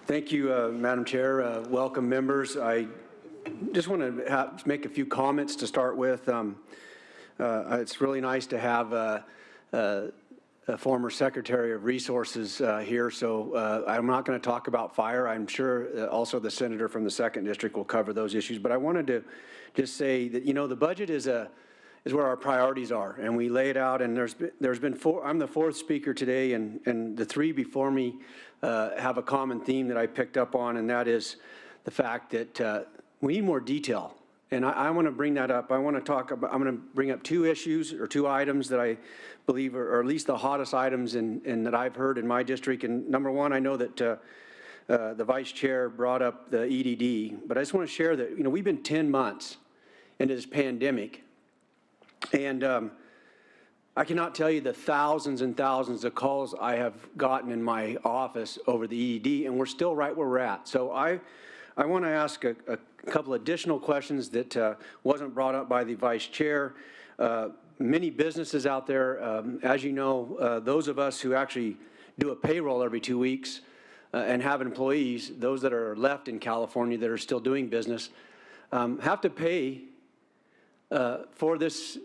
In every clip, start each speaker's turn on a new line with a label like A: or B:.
A: Thank you, Madam Chair. Welcome, members. I just want to make a few comments to start with. It's really nice to have a former Secretary of Resources here, so I'm not going to talk about fire. I'm sure also the senator from the 2nd District will cover those issues, but I wanted to just say that, you know, the budget is where our priorities are, and we lay it out, and there's been I'm the 4th speaker today, and the 3 before me have a common theme that I picked up on, and that is the fact that we need more detail. And I want to bring that up. I want to talk about, I'm going to bring up 2 issues or 2 items that I believe are at least the hottest items that I've heard in my district. And number 1, I know that the Vice Chair brought up the EDD, but I just want to share that, you know, we've been 10 months into this pandemic, and I cannot tell you the thousands and thousands of calls I have gotten in my office over the EDD, and we're still right where we're at. So I want to ask a couple additional questions that wasn't brought up by the Vice Chair. Many businesses out there, as you know, those of us who actually do a payroll every 2 weeks and have employees, those that are left in California that are still doing business, have to pay for these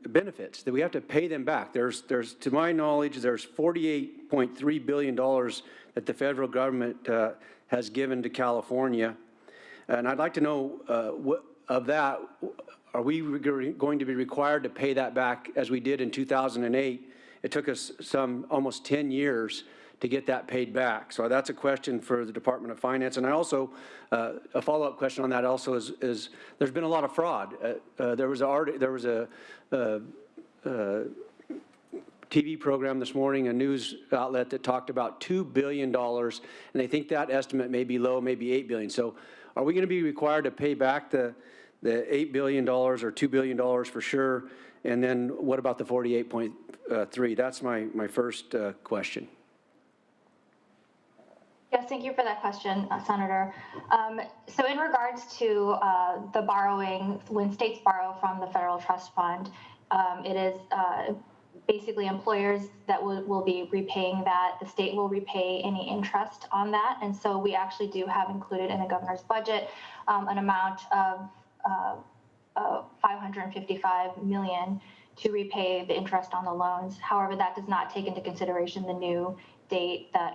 A: benefits, that we have to pay them back. There's to my knowledge, there's $48.3 billion that the federal government has given to California. And I'd like to know what of that, are we going to be required to pay that back as we did in 2008? It took us almost 10 years to get that paid back. So that's a question for the Department of Finance. And I also, a follow-up question on that also is there's been a lot of fraud. There was a TV program this morning, a news outlet that talked about $2 billion, and they think that estimate may be low, maybe $8 billion. So are we going to be required to pay back the $8 billion or $2 billion for sure? And then what about the 48.3? That's my first question.
B: Yes, thank you for that question, Senator. So in regards to the borrowing, when states borrow from the federal trust fund, it is basically employers that will be repaying that. The state will repay any interest on that. And so we actually do have included in the governor's budget an amount of $555 million to repay the interest on the loans. However, that does not take into consideration the new date that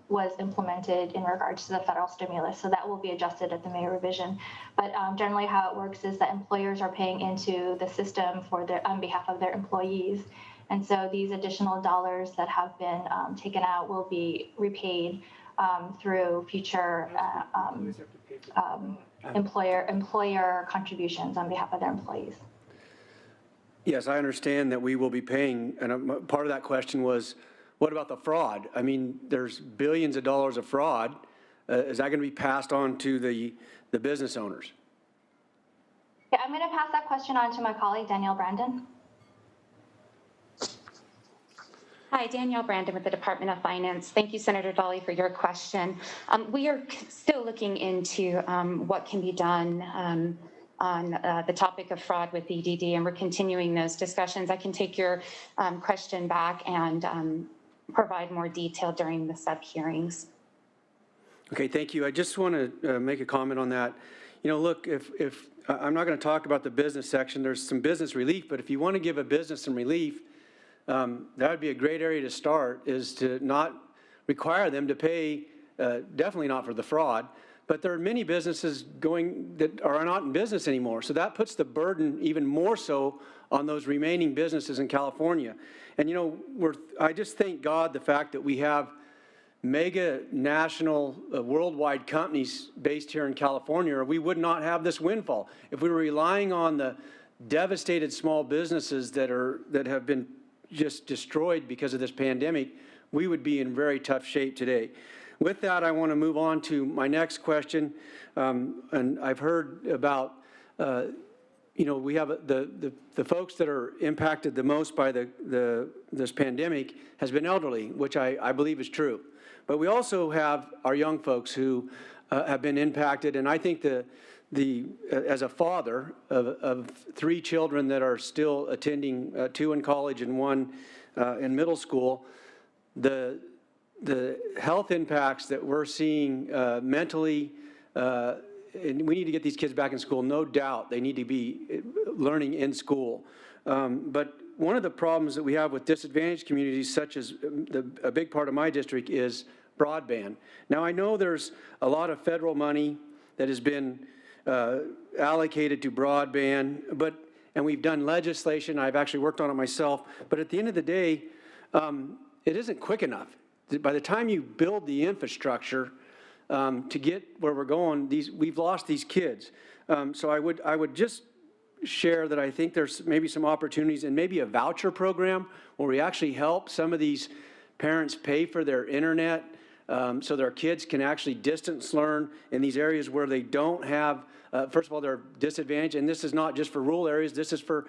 B: was implemented in regards to the federal stimulus. So that will be adjusted at the May revision. But generally how it works is that employers are paying into the system on behalf of their employees. And so these additional dollars that have been taken out will be repaid through future employer contributions on behalf of their employees.
A: Yes, I understand that we will be paying, and part of that question was, what about the fraud? I mean, there's billions of dollars of fraud. Is that going to be passed on to the business owners?
B: Yeah, I'm going to pass that question on to my colleague, Danielle Brandon.
C: Hi, Danielle Brandon with the Department of Finance. Thank you, Senator Dahle, for your question. We are still looking into what can be done on the topic of fraud with EDD, and we're continuing those discussions. I can take your question back and provide more detail during the sub-hearings.
A: Okay, thank you. I just want to make a comment on that. You know, look, if I'm not going to talk about the business section, there's some business relief, but if you want to give a business some relief, that would be a great area to start, is to not require them to pay, definitely not for the fraud, but there are many businesses that are not in business anymore. So that puts the burden even more so on those remaining businesses in California. And you know, I just thank God the fact that we have mega national worldwide companies based here in California, or we would not have this windfall. If we were relying on the devastated small businesses that have been just destroyed because of this pandemic, we would be in very tough shape today. With that, I want to move on to my next question. And I've heard about, you know, we have the folks that are impacted the most by this pandemic has been elderly, which I believe is true. But we also have our young folks who have been impacted, and I think as a father of 3 children that are still attending, 2 in college and 1 in middle school, the health impacts that we're seeing mentally, and we need to get these kids back in school, no doubt. They need to be learning in school. But one of the problems that we have with disadvantaged communities, such as a big part of my district, is broadband. Now, I know there's a lot of federal money that has been allocated to broadband, and we've done legislation. I've actually worked on it myself. But at the end of the day, it isn't quick enough. By the time you build the infrastructure to get where we're going, we've lost these kids. So I would just share that I think there's maybe some opportunities and maybe a voucher program where we actually help some of these parents pay for their internet so their kids can actually distance learn in these areas where they don't have, first of all, they're disadvantaged. And this is not just for rural areas. This is for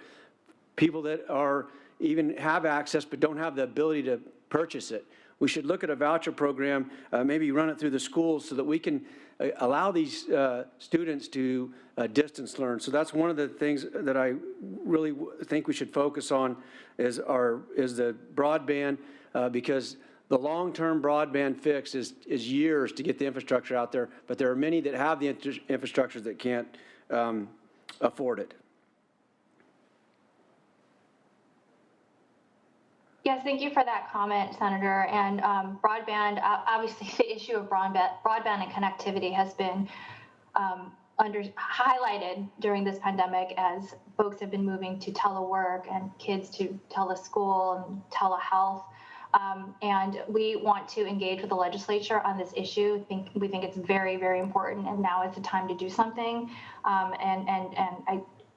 A: people that are even have access but don't have the ability to purchase it. We should look at a voucher program, maybe run it through the schools so that we can allow these students to distance learn. So that's one of the things that I really think we should focus on is the broadband, because the long-term broadband fix is years to get the infrastructure out there, but there are many that have the infrastructure that can't afford it.
B: Yes, thank you for that comment, Senator. And broadband, obviously the issue of broadband and connectivity has been highlighted during this pandemic as folks have been moving to telework and kids to teleschool and telehealth. And we want to engage with the legislature on this issue. We think it's very, very important, and now is the time to do something.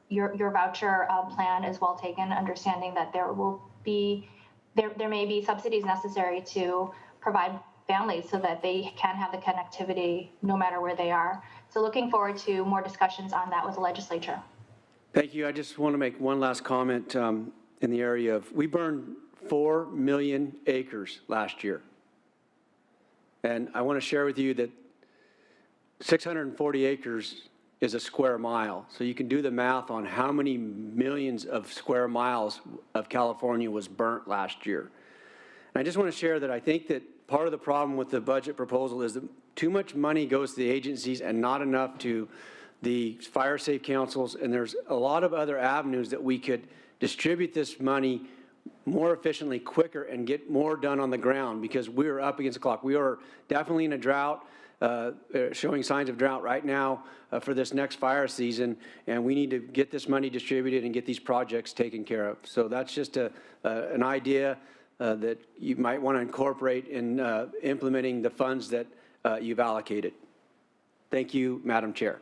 B: Your voucher plan is well taken, understanding that there may be subsidies necessary to provide families so that they can have the connectivity no matter where they are. So looking forward to more discussions on that with the legislature.
A: Thank you. I just want to make one last comment in the area of, we burned 4 million acres last year. And I want to share with you that 640 acres is a square mile. So you can do the math on how many millions of square miles of California was burnt last year. And I just want to share that I think that part of the problem with the budget proposal is that too much money goes to the agencies and not enough to the fire safe councils. And there's a lot of other avenues that we could distribute this money more efficiently, quicker, and get more done on the ground, because we are up against the clock. We are definitely in a drought. Showing signs of drought right now for this next fire season, and we need to get this money distributed and get these projects taken care of. So that's just an idea that you might want to incorporate in implementing the funds that you've allocated. Thank you, Madam Chair.